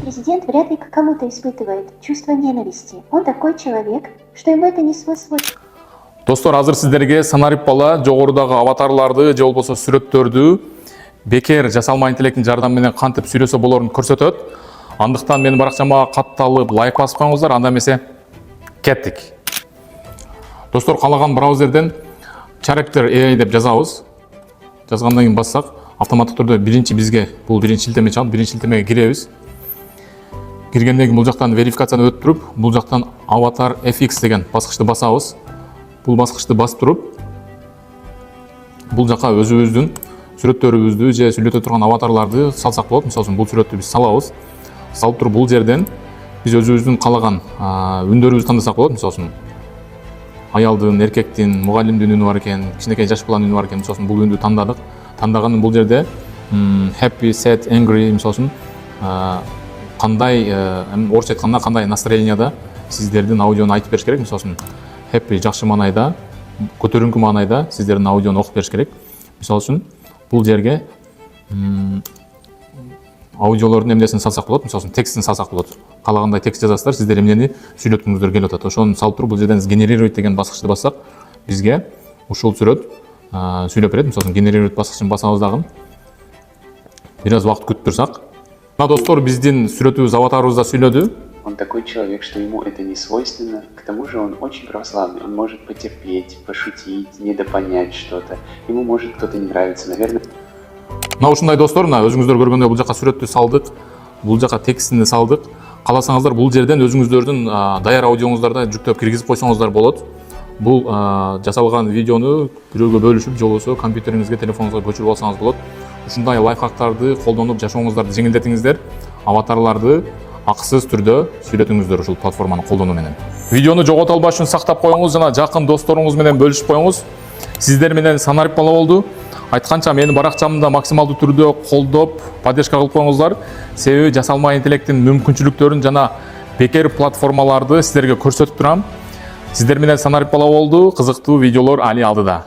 президент вряд ли к кому-то испытывает чувство ненависти. Он такой человек, что ему это не свойственно. Достор, азыр сиздерге санарип бала жогорудагы аватарларды же болбосо сүрөттөрдү бекер жасалма интеллекттин жардамы менен кантип сүйлөсө болорун көрсөтөт. Андыктан менин баракчама катталып лайк басып коюңуздар, анда эмесе кеттик. Достор, каалаган браузерден character AI деп жазабыз. Жазгандан кийин бассак, автоматтык түрдө бизге бул биринчи шилтеме чыгат. Биринчи шилтемеге киребиз. Киргенден кийин бул жактан верификацияны өтүп туруп, бул жактан avatar FX деген баскычты басабыз. Бул баскычты басып туруп, бул жака өзүбүздүн сүрөттөрүбүздү же сүйлөтө турган аватарларды салсак болот. Мисалы үчүн бул сүрөттү биз салабыз. Салып туруп бул жерден биз өзүбүздүн каалаган үндөрүбүздү тандасак болот. Мисалы үчүн аялдын, эркектин, мугалимдин үнү бар экен, кичинекей жаш баланын үнү бар экен. Мисалы үчүн бул үндү тандадык. Тандаган бул жерде happy, sad, angry, мисалы үчүн кандай, орусча айтканда кандай настроенияда сиздердин аудиону айтып бериш керек. Мисалы үчүн happy жакшы маанайда, көтөрүңкү маанайда сиздердин аудиону окуп бериш керек. Мисалы үчүн бул жерге аудиолордун эмнесин салсак болот. Мисалы үчүн текстин салсак болот. Каалагандай текст жазасыздар, сиздер эмнени сүйлөткүңүздөр келип атат. Ошону салып туруп бул жерден генерировать деген баскычты бассак, бизге ушул сүрөт сүйлөп берет. Мисалы үчүн генерировать баскычын басабыз дагы. Бир аз убакыт күтүп турсак. Мына достор, биздин сүрөтүбүз аватарыбызда сүйлөдү. Он такой человек, что ему это не свойственно. К тому же он очень православный. Он может потерпеть, пошутить, недопонять что-то. Ему может кто-то не нравиться, наверное. Мына ушундай достор, мына өзүңүздөр көргөндөй бул жака сүрөттү салдык, бул жака текстини салдык. Кааласаңыздар бул жерден өзүңүздөрдүн даяр аудионуңуздарда жүктөп киргизип койсоңуздар болот. Бул жасалган видеону бирөөгө бөлүшүп, же болбосо компьютериңизге, телефонуңузга көчүрүп алсаңыз болот. Ушундай лайфхактарды колдонуп жашооңуздарды жеңилдетиңиздер. Аватарларды акысыз түрдө сүйлөтүңүздөр ушул платформаны колдонуу менен. Видеону жогото албаш үчүн сактап коюңуз жана жакын досторуңуз менен бөлүшүп коюңуз. Сиздер менен санарип бала болду. Айтканча менин баракчамда максималдуу түрдө колдоп, поддержка кылып коюңуздар. Себеби жасалма интеллекттин мүмкүнчүлүктөрүн жана бекер платформаларды сиздерге көрсөтүп турам. Сиздер менен санарип бала болду. Кызыктуу видеолор али алдыда.